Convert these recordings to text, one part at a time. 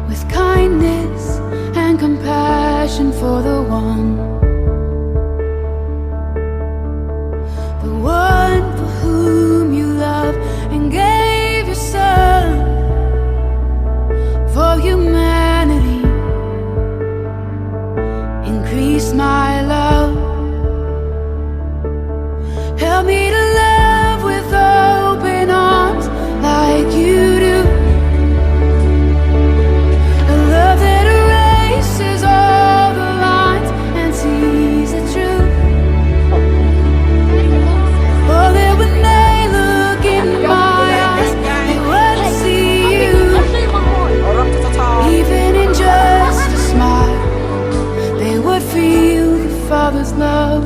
with kindness and compassion for the one for whom you love and gave your son. For humanity, increase my love. Help me to love with open arms like you do. A love that erases all the lines and sees the truth. Oh, that when they look in my eyes, they would see you. Even in just a smile, they would feel the Father's love.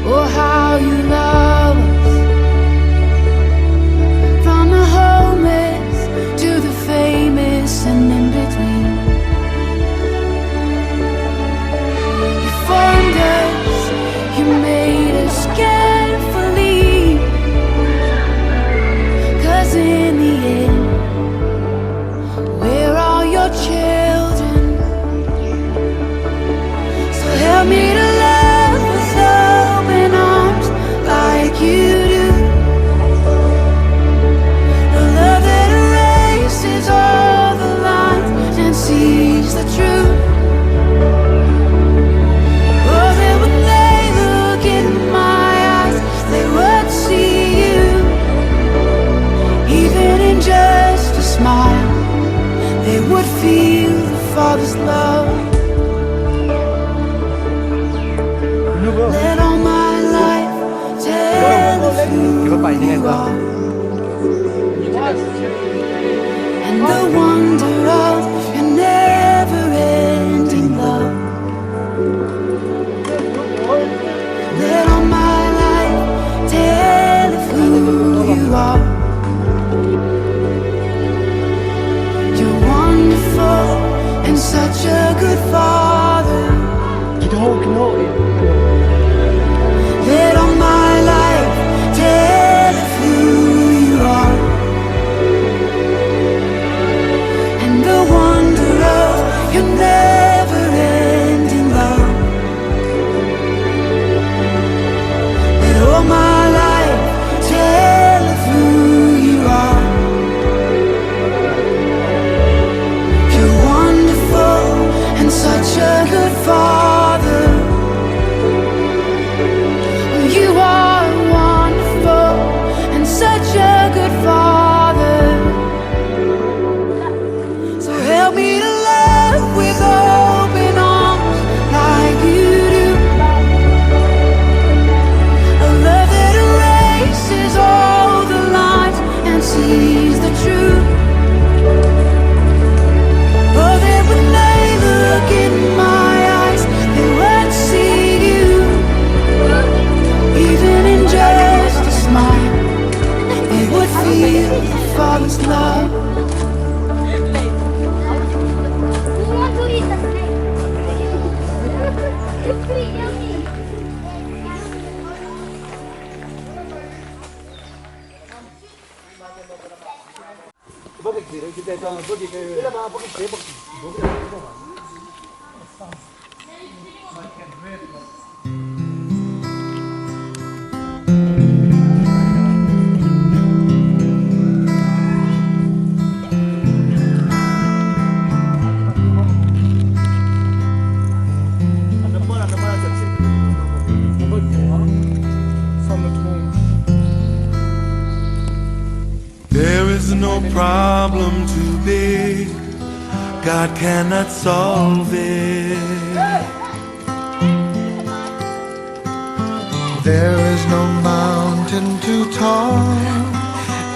Oh, how you love us, from the homeless to the famous and in between. You formed us, you made us carefully, 'cause in the end, we're all your children. So help me to love with open arms like you do. A love that erases all the lines and sees the truth. Oh, that when they look in my eyes, they would see you. Even in just a smile, they would feel the Father's love. Let all my life tell of who you are, and the wonder of your never-ending love. Let all my life tell of who you are. You're wonderful and such a good Father. Let all my life tell of who you are, and the wonder of your never-ending love. Let all my life tell of who you are. You're wonderful and such a good Father. You are wonderful and such a good Father. So help me to love with open arms like you do. A love that erases all the lines and sees the truth. Oh, that when they look in my eyes, they would see you. Even in just a smile, they would feel the Father's love. There is no problem too big God cannot solve it. There is no mountain too tall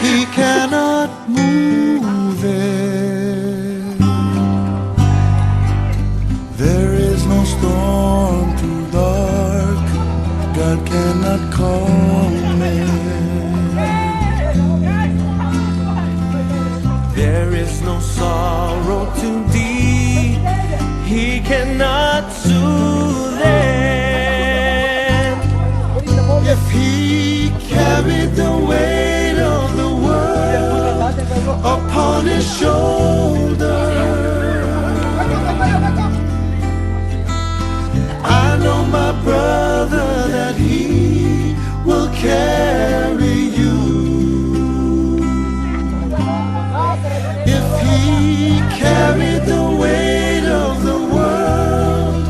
He cannot move it. There is no storm too dark God cannot calm it. There is no sorrow too deep He cannot soothe it. If He carried the weight of the world upon His his shoulder. I know my brother that he will carry you. If he carried the weight of the world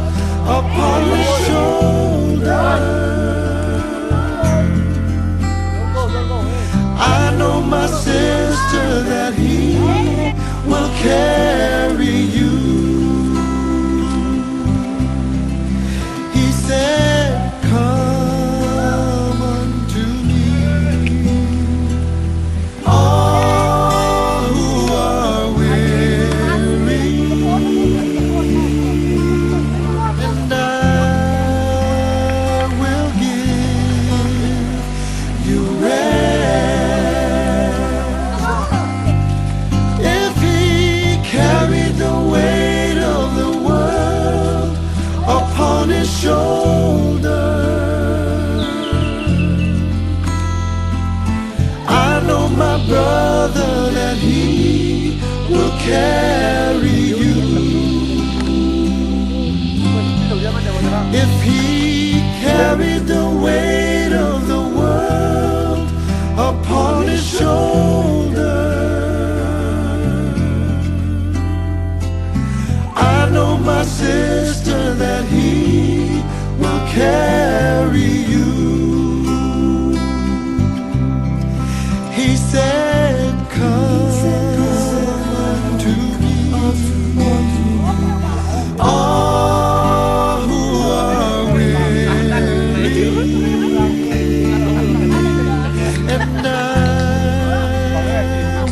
upon his shoulder, I know my sister that he will carry you. He said, come unto me, all who are weary, and I will give you rest. If he carried the weight of the world upon his shoulder, I know my brother that he will carry you. If he carried the weight of the world upon his shoulder, I know my sister that he will carry you. He said, come unto me, all who are weary, and I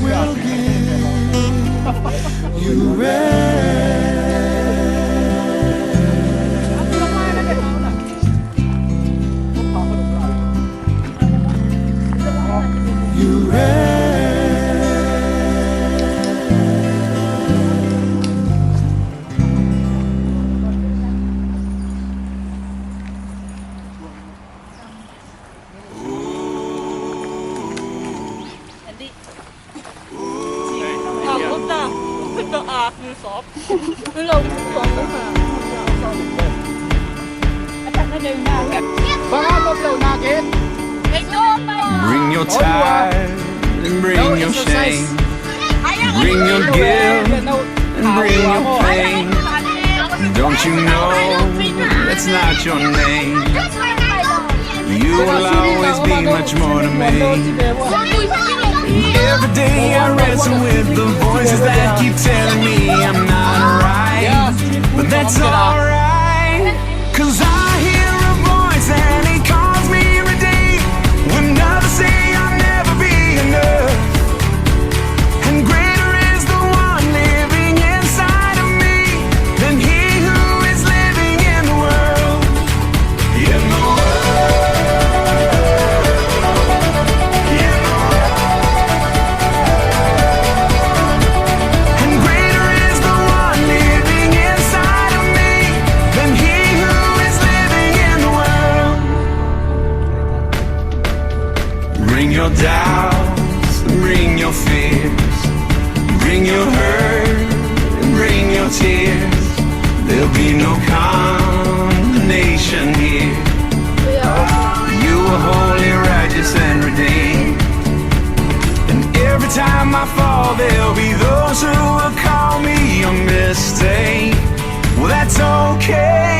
will give you rest. You rest. Bring your tithe and bring your shame. Bring your guilt and bring your pain. Don't you know that's not your name? You will always be much more to me. Every day I wrestle with the voices that keep telling me I'm not right, but that's alright, 'cause I hear a voice and he calls me redeemed. When others say I'll never be enough, and greater is the one living inside of me than he who is living in the world. In the bring your doubts, bring your fears, bring your hurt, and bring your tears. There'll be no condemnation here. You are holy, righteous, and redeemed. And every time I fall, there'll be those who will call me a mistake. Well, that's okay.